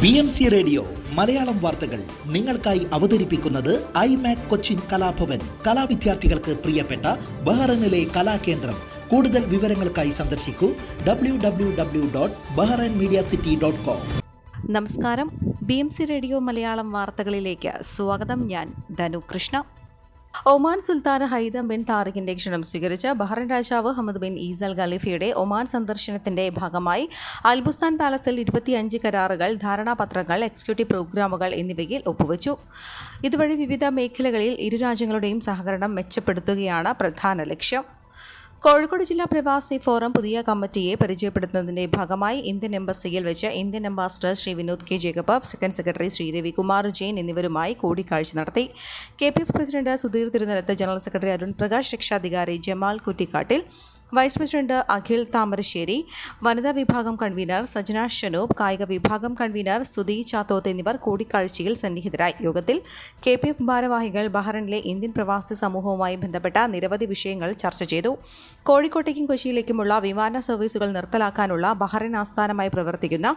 BMC radio Malayalam വാർത്തകൾ നിങ്ങൾക്കായി അവതരിപ്പിക്കുന്നത് ഐമാക് കൊച്ചിൻ കലാഭവൻ. കലാവിദ്യാർത്ഥികൾക്ക് പ്രിയപ്പെട്ട ബഹ്റൈനിലെ കലാകേന്ദ്രം. കൂടുതൽ വിവരങ്ങൾക്കായി സന്ദർശിക്കൂ www.bahrainmediacity.com. നമസ്കാരം. BMC റേഡിയോ മലയാളം വാർത്തകളിലേക്ക് സ്വാഗതം. ഞാൻ ധനു കൃഷ്ണ. ഒമാൻ സുൽത്താൻ ഹൈതം ബിൻ താറിഖിന്റെ ക്ഷണം സ്വീകരിച്ച ബഹ്റൈൻ രാജാവ് ഹമദ് ബിൻ ഈസൽ ഖലീഫയുടെ ഒമാൻ സന്ദർശനത്തിന്റെ ഭാഗമായി അൽബുസ്താൻ പാലസിൽ 25 കരാറുകൾ, ധാരണാപത്രങ്ങൾ, എക്സിക്യൂട്ടീവ് പ്രോഗ്രാമുകൾ എന്നിവയിൽ ഒപ്പുവച്ചു. ഇതുവഴി വിവിധ മേഖലകളിൽ ഇരു രാജ്യങ്ങളുടെയും സഹകരണം മെച്ചപ്പെടുത്തുകയാണ് പ്രധാന ലക്ഷ്യം. കോഴിക്കോട് ജില്ലാ പ്രവാസി ഫോറം പുതിയ കമ്മിറ്റിയെ പരിചയപ്പെടുത്തുന്നതിന്റെ ഭാഗമായി ഇന്ത്യൻ എംബസിയിൽ വെച്ച് Indian ambassador Shri Vinod K Jacob, second secretary Shri Ravikumar Jain എന്നിവരുമായി കൂടിക്കാഴ്ച നടത്തി. KPF president Sudheer Thirunellath, general secretary Arun Prakash, രക്ഷാധികാരി ജമാൽ കുറ്റിക്കാട്ടിൽ, വൈസ് പ്രസിഡന്റ് അഖിൽ താമരശ്ശേരി, വനിതാ വിഭാഗം കൺവീനർ സജന ഷനൂബ്, കായിക വിഭാഗം കൺവീനർ സുധി ചാത്തോത്ത് എന്നിവർ കൂടിക്കാഴ്ചയിൽ സന്നിഹിതരായി. യോഗത്തിൽ KPF ഭാരവാഹികൾ ബഹ്റൈനിലെ ഇന്ത്യൻ പ്രവാസി സമൂഹവുമായി ബന്ധപ്പെട്ട നിരവധി വിഷയങ്ങൾ ചർച്ച ചെയ്തു. കോഴിക്കോട്ടേക്കും കൊച്ചിയിലേക്കുമുള്ള വിമാന സർവീസുകൾ നിർത്തലാക്കാനുള്ള ബഹ്റൈൻ ആസ്ഥാനമായി പ്രവർത്തിക്കുന്ന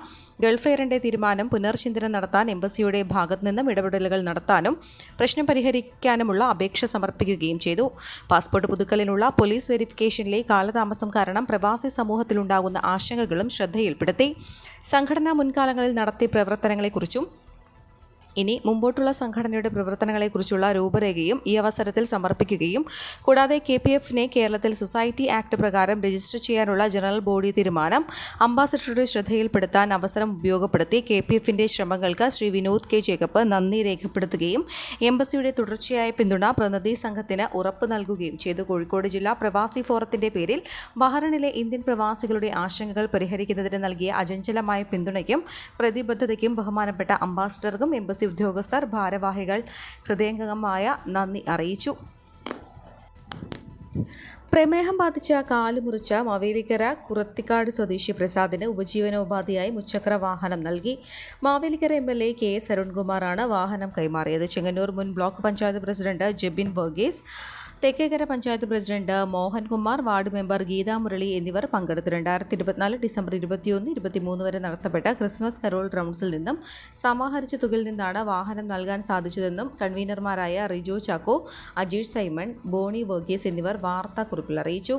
ഗൾഫ് എയറിന്റെ തീരുമാനം പുനർചിന്തനം നടത്താൻ എംബസിയുടെ ഭാഗത്തു നിന്നും ഇടപെടലുകൾ നടത്താനും പ്രശ്നം പരിഹരിക്കാനുമുള്ള അപേക്ഷ സമർപ്പിക്കുകയും ചെയ്തു. പാസ്പോർട്ട് പുതുക്കലിനുള്ള പോലീസ് വെരിഫിക്കേഷനിലെ കാലതാമസം കാരണം പ്രവാസി സമൂഹത്തിലുണ്ടാകുന്ന ആശങ്കകളും ശ്രദ്ധയിൽപ്പെടുത്തി. സംഘടന മുൻകാലങ്ങളിൽ നടത്തിയ പ്രവർത്തനങ്ങളെക്കുറിച്ചും ഇനി മുമ്പോട്ടുള്ള സംഘടനയുടെ പ്രവർത്തനങ്ങളെക്കുറിച്ചുള്ള രൂപരേഖയും ഈ അവസരത്തിൽ സമർപ്പിക്കുകയും കൂടാതെ KPFനെ കേരളത്തിൽ സൊസൈറ്റി ആക്ട് പ്രകാരം രജിസ്റ്റർ ചെയ്യാനുള്ള ജനറൽ ബോഡി തീരുമാനം അംബാസഡറുടെ ശ്രദ്ധയിൽപ്പെടുത്താൻ അവസരം ഉപയോഗപ്പെടുത്തി KPFന്റെ ശ്രമങ്ങൾക്ക് ശ്രീ വിനോദ് കെ ജേക്കബ് നന്ദി രേഖപ്പെടുത്തുകയും എംബസിയുടെ തുടർച്ചയായ പിന്തുണ പ്രതിനിധി സംഘത്തിന് ഉറപ്പ് നൽകുകയും ചെയ്തു. കോഴിക്കോട് ജില്ലാ പ്രവാസി ഫോറത്തിന്റെ പേരിൽ ബഹ്റൈനിലെ ഇന്ത്യൻ പ്രവാസികളുടെ ആശങ്കകൾ പരിഹരിക്കുന്നതിന് നൽകിയ അചഞ്ചലമായ പിന്തുണയ്ക്കും പ്രതിബദ്ധതയ്ക്കും ബഹുമാനപ്പെട്ട അംബാസഡർക്കും എംബസി ഉദ്യോഗസ്ഥർ, ഭാരവാഹികൾ ഹൃദയംഗമമായ നന്ദി അറിയിച്ചു. പ്രമേഹം ബാധിച്ച കാലുമുറിച്ച മാവേലിക്കര കുറത്തിക്കാട് സ്വദേശി പ്രസാദിന് ഉപജീവനോപാധിയായി മുച്ചക്ര വാഹനം നൽകി. മാവേലിക്കര MLA KS അരുൺകുമാറാണ് വാഹനം കൈമാറിയത്. ചെങ്ങന്നൂർ മുൻ block panchayat president Jebin Varghese, Thekkekkara panchayat president Mohankumar, ward member Geetha Murali എന്നിവർ പങ്കെടുത്തു. 2024 ഡിസംബർ 21, 23 വരെ നടത്തപ്പെട്ട ക്രിസ്മസ് കരോൾ റൗണ്ട്സിൽ നിന്നും സമാഹരിച്ച തുകയിൽ നിന്നാണ് വാഹനം നൽകാൻ സാധിച്ചതെന്നും കൺവീനർമാരായ റിജോ ചാക്കോ, അജീഷ് സൈമൺ, ബോണി വർഗീസ് എന്നിവർ വാർത്താക്കുറിപ്പിൽ അറിയിച്ചു.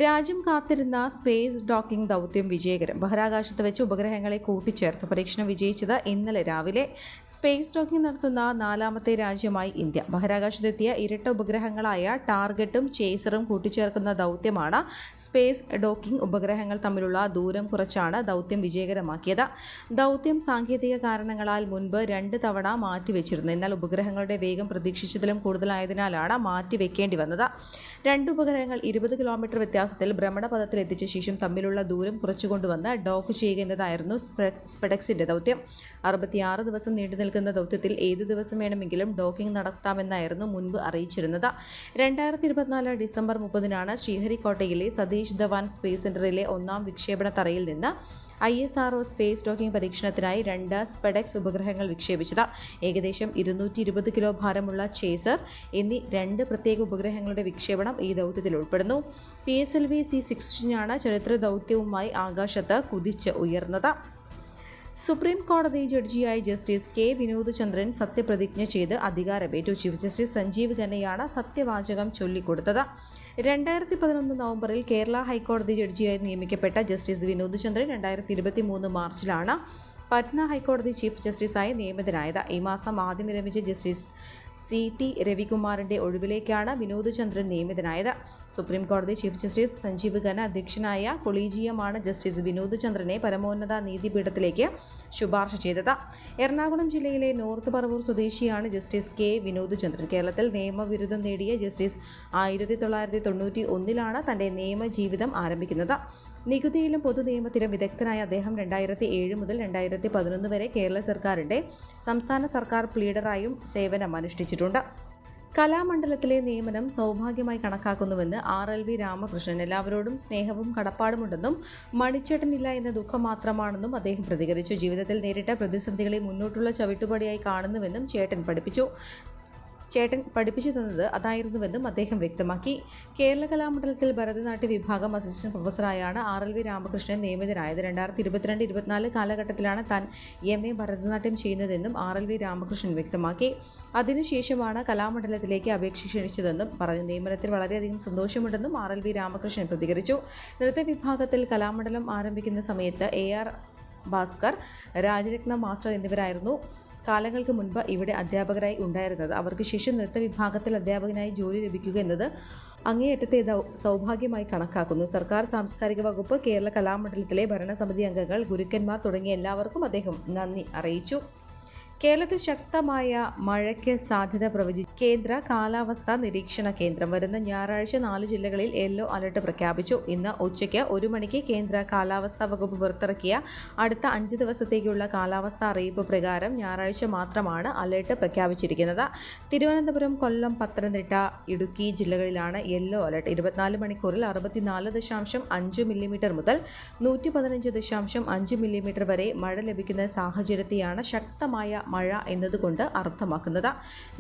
രാജ്യം കാത്തിരുന്ന സ്പേസ് ഡോക്കിംഗ് ദൗത്യം വിജയകരം. ബഹിരാകാശത്ത് വെച്ച് ഉപഗ്രഹങ്ങളെ കൂട്ടിച്ചേർത്ത് പരീക്ഷണം വിജയിച്ചത് ഇന്നലെ രാവിലെ. സ്പേസ് ഡോക്കിംഗ് നടത്തുന്ന 4ാമത്തെ രാജ്യമായി ഇന്ത്യ. ബഹിരാകാശത്തെത്തിയ ഇരട്ട ഉപഗ്രഹങ്ങളായ ടാർഗറ്റും ചേസറും കൂട്ടിച്ചേർക്കുന്ന ദൗത്യമാണ് സ്പേസ് ഡോക്കിംഗ്. ഉപഗ്രഹങ്ങൾ തമ്മിലുള്ള ദൂരം കുറച്ചാണ് ദൗത്യം വിജയകരമാക്കിയത്. ദൗത്യം സാങ്കേതിക കാരണങ്ങളാൽ മുൻപ് 2 തവണ മാറ്റിവെച്ചിരുന്നു. എന്നാൽ ഉപഗ്രഹങ്ങളുടെ വേഗം പ്രതീക്ഷിച്ചതിലും കൂടുതലായതിനാലാണ് മാറ്റിവെക്കേണ്ടി വന്നത്. 2 ഉപഗ്രഹങ്ങൾ 20 കിലോമീറ്റർ വ്യത്യാസത്തിൽ ഭ്രമണപഥത്തിൽ എത്തിച്ച ശേഷം തമ്മിലുള്ള ദൂരം കുറച്ചുകൊണ്ടുവന്ന് ഡോക്ക് ചെയ്യുക എന്നതായിരുന്നു സ്പെഡെക്സിന്റെ ദൗത്യം. 66 ദിവസം നീണ്ടു നിൽക്കുന്ന ദൗത്യത്തിൽ ഏത് ദിവസം വേണമെങ്കിലും ഡോക്കിംഗ് നടത്താമെന്നായിരുന്നു മുൻപ് അറിയിച്ചിരുന്നത്. 2024 ഡിസംബർ 30-നാണ് ശ്രീഹരിക്കോട്ടയിലെ സതീഷ് ധവാൻ സ്പേസ് സെന്ററിലെ 1ാം വിക്ഷേപണ തറയിൽ നിന്ന് ISRO സ്പേസ് ഡോക്കിംഗ് പരീക്ഷണത്തിനായി 2 സ്പെഡെക്സ് ഉപഗ്രഹങ്ങൾ വിക്ഷേപിച്ചത്. ഏകദേശം 220 കിലോ ഭാരമുള്ള ചേസർ എന്നീ 2 പ്രത്യേക ഉപഗ്രഹങ്ങളുടെ വിക്ഷേപണം ഈ ദൗത്യത്തിൽ ഉൾപ്പെടുന്നു. PSLV C-16 ചരിത്ര ദൗത്യവുമായി ആകാശത്ത് കുതിച്ച് ഉയർന്നത്. സുപ്രീം കോടതി ജഡ്ജിയായി ജസ്റ്റിസ് K വിനോദചന്ദ്രൻ സത്യപ്രതിജ്ഞ ചെയ്ത് അധികാരമേറ്റു. ചീഫ് ജസ്റ്റിസ് സഞ്ജീവ് ഖന്നയാണ് സത്യവാചകം ചൊല്ലിക്കൊടുത്തത്. 2011 നവംബറിൽ കേരള ഹൈക്കോടതി ജഡ്ജിയായി നിയമിക്കപ്പെട്ട ജസ്റ്റിസ് വിനോദചന്ദ്രൻ 2023 മാർച്ചിലാണ് പട്ന ഹൈക്കോടതി ചീഫ് ജസ്റ്റിസായി നിയമിതനായത്. ഈ മാസം ആദ്യം വിരമിച്ച ജസ്റ്റിസ് CT രവികുമാറിന്റെ ഒഴിവിലേക്കാണ് വിനോദചന്ദ്രൻ നിയമിതനായത്. സുപ്രീം കോടതി ചീഫ് ജസ്റ്റിസ് സഞ്ജീവ് ഖന്ന അധ്യക്ഷനായ കൊളീജിയമാണ് ജസ്റ്റിസ് വിനോദചന്ദ്രനെ പരമോന്നത നീതിപീഠത്തിലേക്ക് ശുപാർശ ചെയ്തത്. എറണാകുളം ജില്ലയിലെ നോർത്ത് പറവൂർ സ്വദേശിയാണ് ജസ്റ്റിസ് K വിനോദചന്ദ്രൻ. കേരളത്തിൽ നിയമബിരുദം നേടിയ ജസ്റ്റിസ് 1991-ലാണ് തന്റെ നിയമജീവിതം ആരംഭിക്കുന്നത്. നികുതിയിലും പൊതുനിയമത്തിലും വിദഗ്ധനായ അദ്ദേഹം 2007 മുതൽ 2011 വരെ കേരള സർക്കാരിന്റെ സംസ്ഥാന സർക്കാർ പ്ലീഡറായും സേവനമനുഷ്ഠിച്ചിട്ടുണ്ട്. കലാമണ്ഡലത്തിലെ നിയമനം സൗഭാഗ്യമായി കണക്കാക്കുന്നുവെന്ന് RLV രാമകൃഷ്ണൻ. എല്ലാവരോടും സ്നേഹവും കടപ്പാടുമുണ്ടെന്നും മണിച്ചേട്ടനില്ല എന്ന ദുഃഖം മാത്രമാണെന്നും അദ്ദേഹം പ്രതികരിച്ചു. ജീവിതത്തിൽ നേരിട്ട പ്രതിസന്ധികളെ മുന്നോട്ടുള്ള ചവിട്ടുപടിയായി കാണുന്നുവെന്നും ചേട്ടൻ പഠിപ്പിച്ചു. ചേട്ടൻ പഠിപ്പിച്ചു തന്നത് അതായിരുന്നുവെന്നും അദ്ദേഹം വ്യക്തമാക്കി. കേരള കലാമണ്ഡലത്തിൽ ഭരതനാട്യ വിഭാഗം അസിസ്റ്റന്റ് പ്രൊഫസറായാണ് RLV രാമകൃഷ്ണൻ നിയമിതനായത്. 2022-24 കാലഘട്ടത്തിലാണ് താൻ MA ഭരതനാട്യം ചെയ്യുന്നതെന്നും RLV രാമകൃഷ്ണൻ വ്യക്തമാക്കി. അതിനുശേഷമാണ് കലാമണ്ഡലത്തിലേക്ക് അപേക്ഷ ക്ഷണിച്ചതെന്നും പറഞ്ഞു. നിയമനത്തിൽ വളരെയധികം സന്തോഷമുണ്ടെന്നും RLV രാമകൃഷ്ണൻ പ്രതികരിച്ചു. നൃത്തവിഭാഗത്തിൽ കലാമണ്ഡലം ആരംഭിക്കുന്ന സമയത്ത് AR ഭാസ്കർ, രാജരത്ന മാസ്റ്റർ എന്നിവരായിരുന്നു കാലങ്ങൾക്ക് മുൻപ് ഇവിടെ അധ്യാപകരായി ഉണ്ടായിരുന്നത്. അവർക്ക് ശേഷം നൃത്തവിഭാഗത്തിൽ അധ്യാപകനായി ജോലി ലഭിക്കുക എന്നത് അങ്ങേയറ്റത്തെ സൗഭാഗ്യമായി കണക്കാക്കുന്നു. സർക്കാർ സാംസ്കാരിക വകുപ്പ്, കേരള കലാമണ്ഡലത്തിലെ ഭരണസമിതി അംഗങ്ങൾ, ഗുരുക്കന്മാർ തുടങ്ങിയ എല്ലാവർക്കും അദ്ദേഹം നന്ദി അറിയിച്ചു. കേരളത്തിൽ ശക്തമായ മഴയ്ക്ക് സാധ്യത പ്രവചിച്ചു കേന്ദ്ര കാലാവസ്ഥാ നിരീക്ഷണ കേന്ദ്രം. വരുന്ന ഞായറാഴ്ച 4 ജില്ലകളിൽ യെല്ലോ അലർട്ട് പ്രഖ്യാപിച്ചു. ഇന്ന് ഉച്ചയ്ക്ക് 1 മണിക്ക് കേന്ദ്ര കാലാവസ്ഥാ വകുപ്പ് പുറത്തിറക്കിയ അടുത്ത 5 ദിവസത്തേക്കുള്ള കാലാവസ്ഥാ അറിയിപ്പ് പ്രകാരം ഞായറാഴ്ച മാത്രമാണ് അലർട്ട് പ്രഖ്യാപിച്ചിരിക്കുന്നത്. തിരുവനന്തപുരം, കൊല്ലം, പത്തനംതിട്ട, ഇടുക്കി ജില്ലകളിലാണ് യെല്ലോ അലർട്ട്. 24 മണിക്കൂറിൽ 64.5 മില്ലിമീറ്റർ മുതൽ 115.5 മില്ലിമീറ്റർ വരെ മഴ ലഭിക്കുന്ന സാഹചര്യത്തെയാണ് ശക്തമായ മഴ എന്നതുകൊണ്ട് അർത്ഥമാക്കുന്നത്.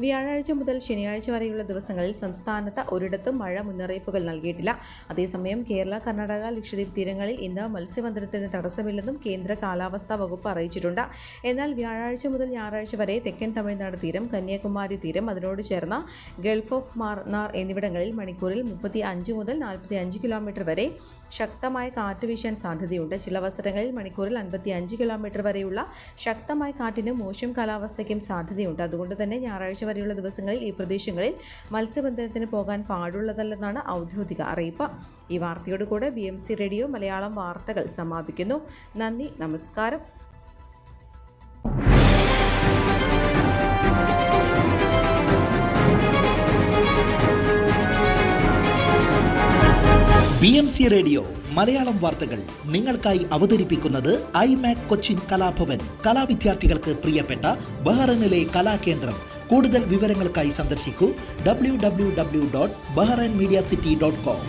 വ്യാഴാഴ്ച മുതൽ ശനിയാഴ്ച വരെയുള്ള ദിവസങ്ങളിൽ സംസ്ഥാനത്ത് ഒരിടത്തും മഴ മുന്നറിയിപ്പുകൾ നൽകിയിട്ടില്ല. അതേസമയം കേരള, കർണാടക, ലക്ഷദ്വീപ് തീരങ്ങളിൽ ഇന്ന് മത്സ്യബന്ധനത്തിന് തടസ്സമില്ലെന്നും കേന്ദ്ര കാലാവസ്ഥാ വകുപ്പ് അറിയിച്ചിട്ടുണ്ട്. എന്നാൽ വ്യാഴാഴ്ച മുതൽ ഞായറാഴ്ച വരെ തെക്കൻ തമിഴ്നാട് തീരം, കന്യാകുമാരി തീരം, അതിനോട് ചേർന്ന ഗൾഫ് ഓഫ് മാന്നാർ എന്നിവിടങ്ങളിൽ മണിക്കൂറിൽ 35 മുതൽ 45 കിലോമീറ്റർ വരെ ശക്തമായ കാറ്റ് വീശാൻ സാധ്യതയുണ്ട്. ചില അവസരങ്ങളിൽ മണിക്കൂറിൽ 55 കിലോമീറ്റർ വരെയുള്ള ശക്തമായ കാറ്റിനും മോശം കാലാവസ്ഥയ്ക്കും സാധ്യതയുണ്ട്. അതുകൊണ്ട് തന്നെ ഞായറാഴ്ച വരെയുള്ള ദിവസങ്ങളിൽ ഈ പ്രദേശങ്ങളിൽ മത്സ്യബന്ധനത്തിന് പോകാൻ പാടുള്ളതല്ലെന്നാണ് ഔദ്യോഗിക അറിയിപ്പ്. ഈ വാർത്തയോടുകൂടെ BMC റേഡിയോ മലയാളം വാർത്തകൾ സമാപിക്കുന്നു. നന്ദി, നമസ്കാരം. BMC റേഡിയോ മലയാളം വാർത്തകൾ നിങ്ങൾക്കായി അവതരിപ്പിക്കുന്നത് IMAC കൊച്ചിൻ കലാഭവൻ. കലാവിദ്യാർത്ഥികൾക്ക് പ്രിയപ്പെട്ട ബഹ്റൈനിലെ കലാകേന്ദ്രം. കൂടുതൽ വിവരങ്ങൾക്കായി സന്ദർശിക്കൂ www.bahrainmediacity.com.